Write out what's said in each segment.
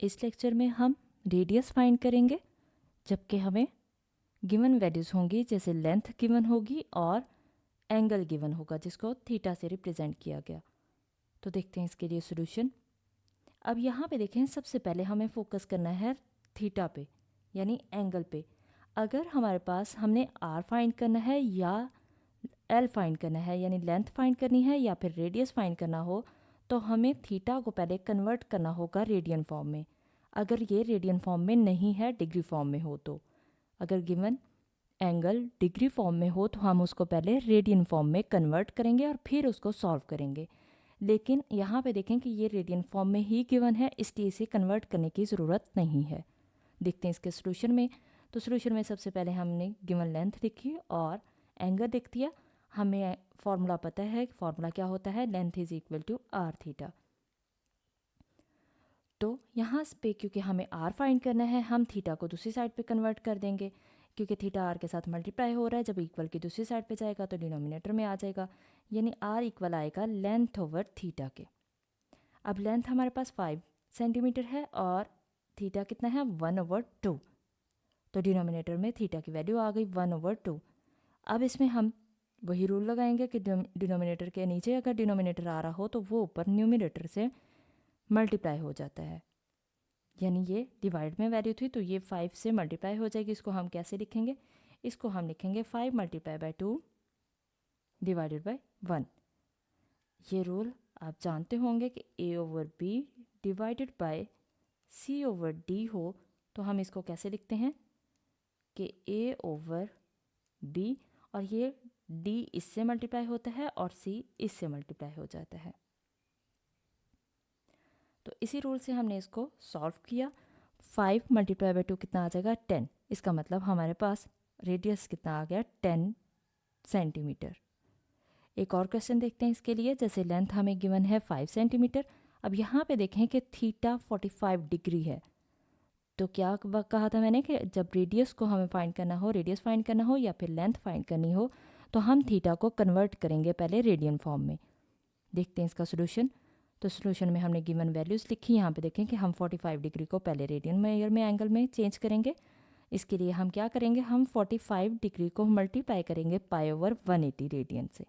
इस लेक्चर में हम रेडियस फाइंड करेंगे, जबकि हमें गिवन वैल्यूज़ होंगी, जैसे लेंथ गिवन होगी और एंगल गिवन होगा जिसको थीटा से रिप्रेजेंट किया गया। तो देखते हैं इसके लिए सॉल्यूशन। अब यहाँ पे देखें, सबसे पहले हमें फोकस करना है थीटा पे, यानी एंगल पे। अगर हमारे पास हमने आर फाइंड करना है या एल फाइंड करना है, यानी लेंथ फाइंड करनी है या फिर रेडियस फाइंड करना हो, तो हमें थीटा को पहले कन्वर्ट करना होगा रेडियन फॉर्म में। अगर ये रेडियन फॉर्म में नहीं है, डिग्री फॉर्म में हो तो। अगर गिवन एंगल डिग्री फॉर्म में हो तो हम उसको पहले रेडियन फॉर्म में कन्वर्ट करेंगे और फिर उसको सॉल्व करेंगे। लेकिन यहाँ पे देखें कि ये रेडियन फॉर्म में ही गिवन है, इसलिए इसे कन्वर्ट करने की ज़रूरत नहीं है। देखते हैं इसके सोल्यूशन में। तो सोल्यूशन में सबसे पहले हमने गिवन लेंथ लिखी और एंगल लिख दिया। हमें फॉर्मूला पता है, फॉर्मूला क्या होता है, length is equal to R theta. तो यहाँ पे क्योंकि हमें आर फाइंड करना है, हम थीटा को दूसरी साइड पे कन्वर्ट कर देंगे, क्योंकि थीटा आर के साथ मल्टीप्लाई हो रहा है। जब इक्वल की दूसरी साइड पे जाएगा तो डिनोमिनेटर में आ जाएगा, यानी आर इक्वल आएगा लेंथ ओवर थीटा के। अब लेंथ हमारे पास 5 सेंटीमीटर है और थीटा कितना है, 1/2। तो डिनोमिनेटर में थीटा की वैल्यू आ गई 1/2। अब इसमें हम वही रूल लगाएंगे कि डिनोमिनेटर के नीचे अगर डिनोमिनेटर आ रहा हो तो वो ऊपर न्यूमिनेटर से मल्टीप्लाई हो जाता है, यानी ये डिवाइड में वैल्यू थी तो ये 5 से मल्टीप्लाई हो जाएगी। इसको हम कैसे लिखेंगे, इसको हम लिखेंगे 5 मल्टीप्लाई बाई 2 डिवाइडेड बाई 1। ये रूल आप जानते होंगे कि a/b डिवाइडेड बाय c/d हो तो हम इसको कैसे लिखते हैं कि a/b, और ये d इससे मल्टीप्लाई होता है और c इससे मल्टीप्लाई हो जाता है। तो इसी रूल से हमने इसको सॉल्व किया। 5 मल्टीप्लाई बाई 2 कितना आ जाएगा, 10। इसका मतलब हमारे पास रेडियस कितना आ गया, 10 सेंटीमीटर। एक और क्वेश्चन देखते हैं इसके लिए। जैसे लेंथ हमें गिवन है 5 सेंटीमीटर। अब यहाँ पे देखें कि थीटा 45 डिग्री है। तो क्या कहा था मैंने कि जब रेडियस को हमें फाइंड करना हो, रेडियस फाइंड करना हो या फिर लेंथ फाइंड करनी हो, तो हम थीटा को कन्वर्ट करेंगे पहले रेडियन फॉर्म में। देखते हैं इसका सोल्यूशन। तो सोल्यूशन में हमने गिवन वैल्यूज़ लिखी। यहाँ पे देखें कि हम 45 डिग्री को पहले रेडियन मेजर में एंगल में चेंज करेंगे। इसके लिए हम क्या करेंगे, हम 45 डिग्री को मल्टीप्लाई करेंगे π/180 रेडियन से,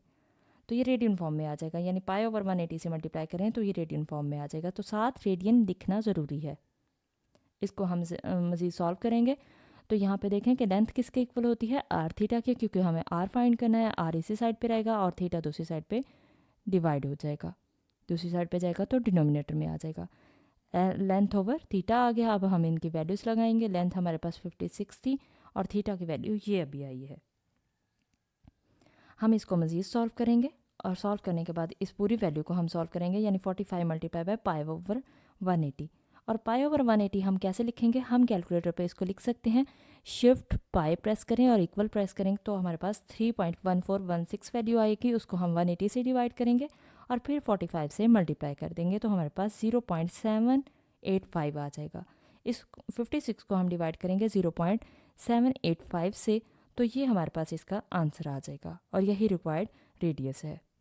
तो ये रेडियन फॉर्म में आ जाएगा। यानी π/180 से मल्टीप्लाई करें तो ये रेडियन फॉर्म में आ जाएगा। तो 7 रेडियन लिखना ज़रूरी है। इसको हम मज़ीद सॉल्व करेंगे। तो यहाँ पे देखें कि लेंथ किसके इक्वल होती है, आर थीटा के, क्योंकि हमें आर फाइंड करना है। आर इसी साइड पे रहेगा और थीटा दूसरी साइड पे डिवाइड हो जाएगा, दूसरी साइड पे जाएगा तो डिनोमिनेटर में आ जाएगा। लेंथ ओवर थीटा आ गया। अब हम इनकी वैल्यूज़ लगाएंगे। लेंथ हमारे पास 56 थी और थीटा की वैल्यू ये अभी आई है। हम इसको मज़ीद सॉल्व करेंगे और सॉल्व करने के बाद इस पूरी वैल्यू को हम सॉल्व करेंगे, यानी 45 मल्टीप्लाई बाय π/180। और π/180 हम कैसे लिखेंगे, हम कैलकुलेटर पे इसको लिख सकते हैं। शिफ्ट पाई प्रेस करें और इक्वल प्रेस करें तो हमारे पास 3.1416 वैल्यू आएगी। उसको हम 180 से डिवाइड करेंगे और फिर 45 से मल्टीप्लाई कर देंगे तो हमारे पास 0.785 आ जाएगा। इस 56 को हम डिवाइड करेंगे 0.785 से, तो ये हमारे पास इसका आंसर आ जाएगा और यही रिक्वायर्ड रेडियस है।